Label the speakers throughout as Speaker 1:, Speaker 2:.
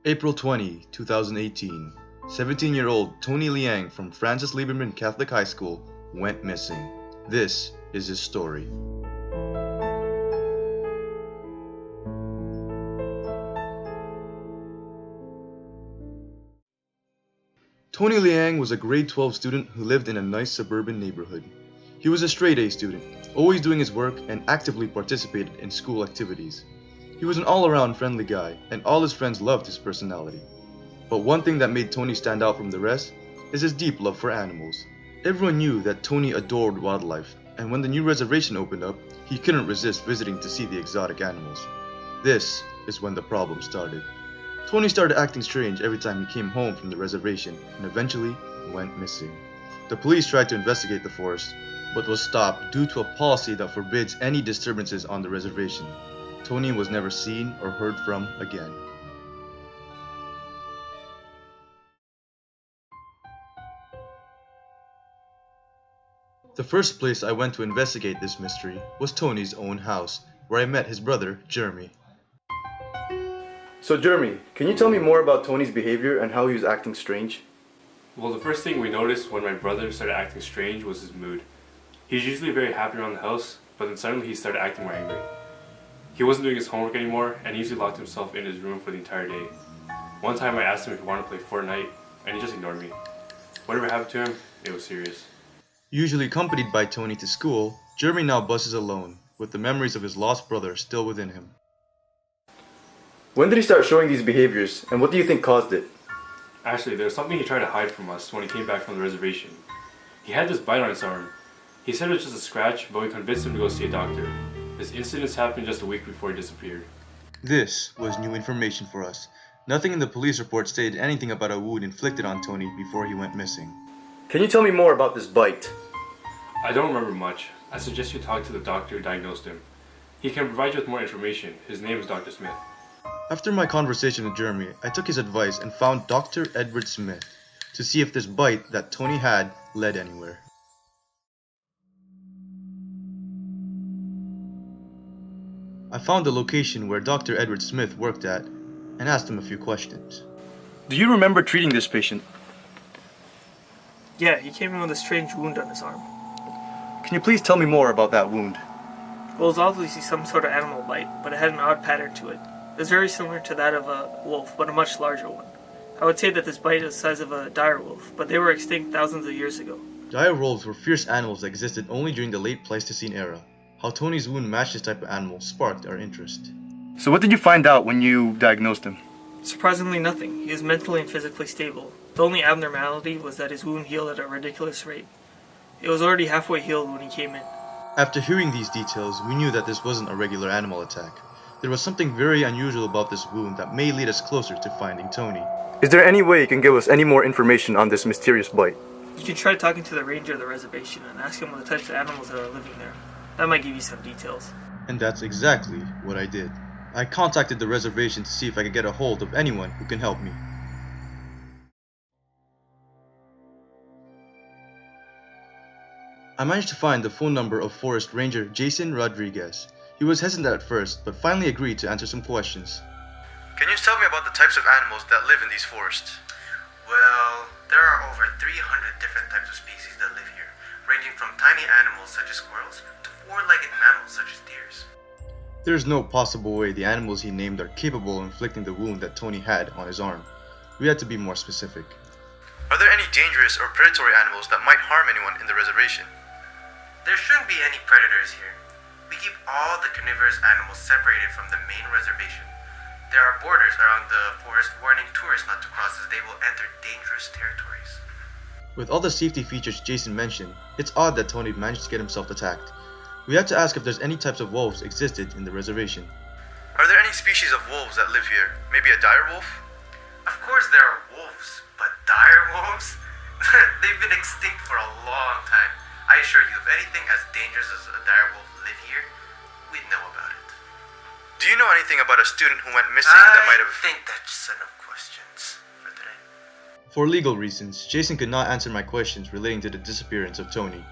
Speaker 1: April 20, 2018. 17-year-old Tony Liang from Francis Lieberman Catholic High School went missing. This is his story. Tony Liang was a grade 12 student who lived in a nice suburban neighborhood. He was a straight-A student, always doing his work and actively participated in school activities. He was an all-around friendly guy, and all his friends loved his personality. But one thing that made Tony stand out from the rest is his deep love for animals. Everyone knew that Tony adored wildlife, and when the new reservation opened up, he couldn't resist visiting to see the exotic animals. This is when the problem started. Tony started acting strange every time he came home from the reservation and eventually went missing. The police tried to investigate the forest, but was stopped due to a policy that forbids any disturbances on the reservation. Tony was never seen or heard from again. The first place I went to investigate this mystery was Tony's own house, where I met his brother, Jeremy. So Jeremy, can you tell me more about Tony's behavior and how he was acting strange?
Speaker 2: Well, the first thing we noticed when my brother started acting strange was his mood. He's usually very happy around the house, but then suddenly he started acting more angry. He wasn't doing his homework anymore, and he usually locked himself in his room for the entire day. One time I asked him if he wanted to play Fortnite, and he just ignored me. Whatever happened to him, it was serious.
Speaker 1: Usually accompanied by Tony to school, Jeremy now buses alone, with the memories of his lost brother still within him.
Speaker 3: When did he start showing these behaviors, and what do you think caused it?
Speaker 2: Actually, there was something he tried to hide from us when he came back from the reservation. He had this bite on his arm. He said it was just a scratch, but we convinced him to go see a doctor. This incident happened just a week before he disappeared.
Speaker 1: This was new information for us. Nothing in the police report stated anything about a wound inflicted on Tony before he went missing.
Speaker 3: Can you tell me more about this bite?
Speaker 2: I don't remember much. I suggest you talk to the doctor who diagnosed him. He can provide you with more information. His name is Dr. Smith.
Speaker 1: After my conversation with Jeremy, I took his advice and found Dr. Edward Smith to see if this bite that Tony had led anywhere. I found the location where Dr. Edward Smith worked at and asked him a few questions.
Speaker 3: Do you remember treating this patient?
Speaker 4: Yeah, he came in with a strange wound on his arm.
Speaker 3: Can you please tell me more about that wound?
Speaker 4: Well, it was obviously some sort of animal bite, but it had an odd pattern to it. It was very similar to that of a wolf, but a much larger one. I would say that this bite is the size of a dire wolf, but they were extinct thousands of years ago.
Speaker 1: Dire wolves were fierce animals that existed only during the late Pleistocene era. How Tony's wound matched this type of animal sparked our interest.
Speaker 3: So what did you find out when you diagnosed him?
Speaker 4: Surprisingly nothing. He was mentally and physically stable. The only abnormality was that his wound healed at a ridiculous rate. It was already halfway healed when he came in.
Speaker 1: After hearing these details, we knew that this wasn't a regular animal attack. There was something very unusual about this wound that may lead us closer to finding Tony.
Speaker 3: Is there any way you can give us any more information on this mysterious bite?
Speaker 4: You can try talking to the ranger of the reservation and ask him what the types of animals that are living there. That might give you some details.
Speaker 1: And that's exactly what I did. I contacted the reservation to see if I could get a hold of anyone who can help me. I managed to find the phone number of Forest Ranger Jason Rodriguez. He was hesitant at first, but finally agreed to answer some questions.
Speaker 3: Can you tell me about the types of animals that live in these forests?
Speaker 5: Well, there are over 300 different types of species that live here, ranging from tiny animals such as squirrels to four-legged mammals such as deers.
Speaker 1: There's no possible way the animals he named are capable of inflicting the wound that Tony had on his arm. We had to be more specific.
Speaker 3: Are there any dangerous or predatory animals that might harm anyone in the reservation?
Speaker 5: There shouldn't be any predators here. We keep all the carnivorous animals separated from the main reservation. There are borders around the forest warning tourists not to cross as they will enter dangerous territories.
Speaker 1: With all the safety features Jason mentioned, it's odd that Tony managed to get himself attacked. We had to ask if there's any types of wolves existed in the reservation.
Speaker 3: Are there any species of wolves that live here? Maybe a dire wolf?
Speaker 5: Of course there are wolves, but dire wolves? They've been extinct for a long time. I assure you, if anything as dangerous as a dire wolf lived here, we'd know about it.
Speaker 3: Do you know anything about a student who went missing that might have...
Speaker 5: I think that's enough questions for today.
Speaker 1: For legal reasons, Jason could not answer my questions relating to the disappearance of Tony.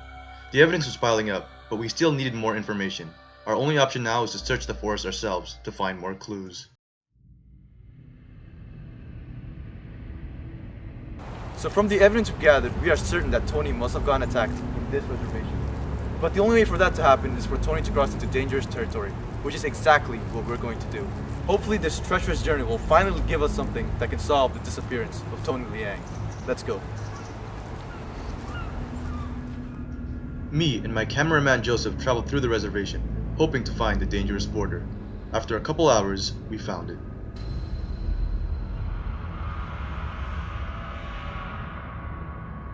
Speaker 1: The evidence was piling up, but we still needed more information. Our only option now is to search the forest ourselves to find more clues.
Speaker 3: So from the evidence we gathered, we are certain that Tony must have gotten attacked in this reservation. But the only way for that to happen is for Tony to cross into dangerous territory, which is exactly what we're going to do. Hopefully this treacherous journey will finally give us something that can solve the disappearance of Tony Liang. Let's go.
Speaker 1: Me and my cameraman Joseph traveled through the reservation, hoping to find the dangerous border. After a couple hours, we found it.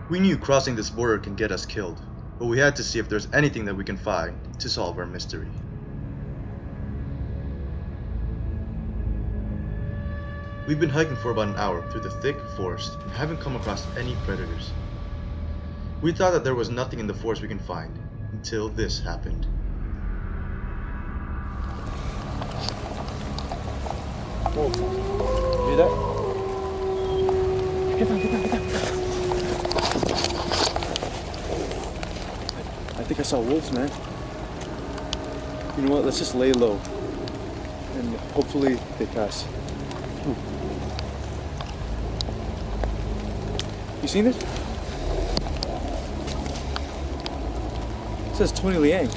Speaker 1: We knew crossing this border can get us killed, but we had to see if there's anything that we can find to solve our mystery. We've been hiking for about an hour through the thick forest and haven't come across any predators. We thought that there was nothing in the forest we can find, until this happened.
Speaker 3: Whoa. Hear that? Get down, get down, get down, get down. I think I saw wolves, man. You know what? Let's just lay low. And hopefully they pass. Ooh. You seen this? It says Tony Liang.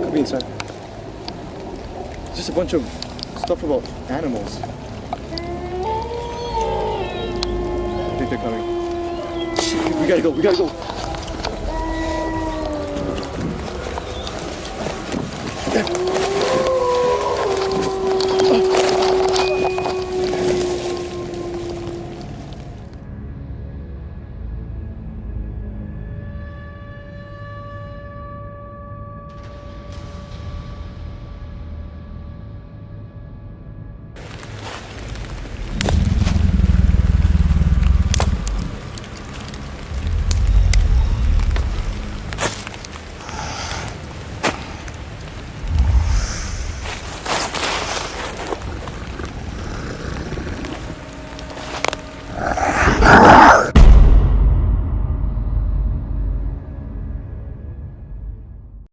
Speaker 3: Could be inside. It's just a bunch of stuff about animals. I think they're coming. Shit, we gotta go, we gotta go. Yeah.